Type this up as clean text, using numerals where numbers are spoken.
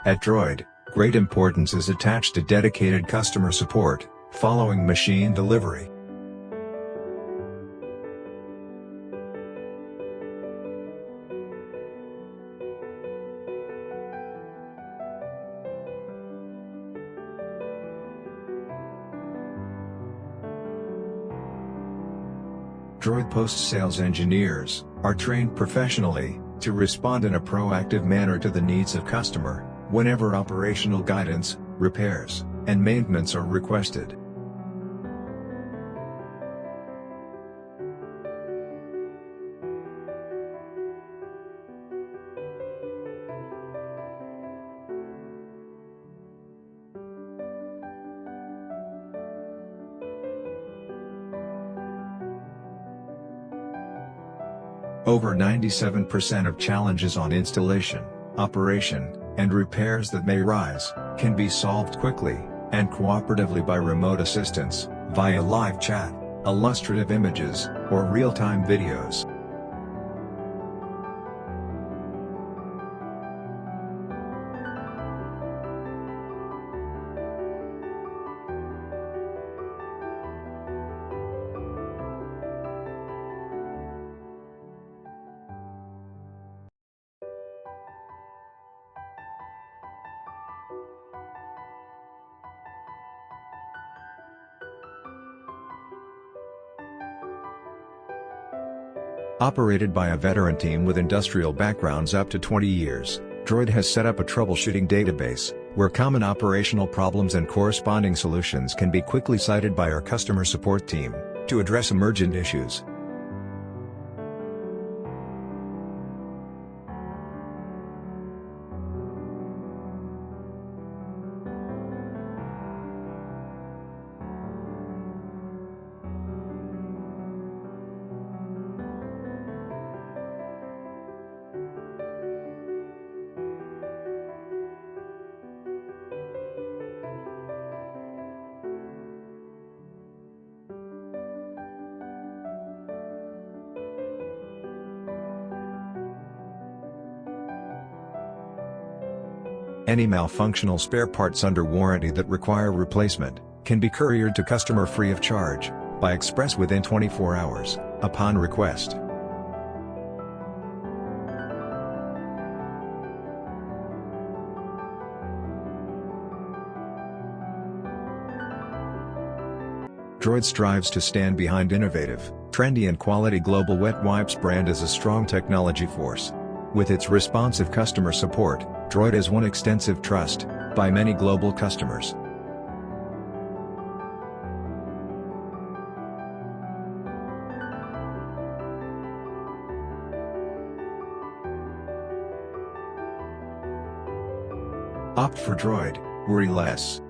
At Droid, great importance is attached to dedicated customer support, following machine delivery. Droid post-sales engineers are trained professionally to respond in a proactive manner to the needs of customer whenever operational guidance, repairs, and maintenance are requested. Over 97% of challenges on installation, operation, and repairs that may arise can be solved quickly and cooperatively by remote assistance, via live chat, illustrative images, or real-time videos. Operated by a veteran team with industrial backgrounds up to 20 years, Droid has set up a troubleshooting database, where common operational problems and corresponding solutions can be quickly cited by our customer support team, to address emergent issues. Any malfunctional spare parts under warranty that require replacement can be couriered to customer free of charge, by express within 24 hours, upon request. Droid strives to stand behind innovative, trendy and quality global wet wipes brand as a strong technology force. With its responsive customer support, Droid has won extensive trust by many global customers. Opt for Droid, worry less.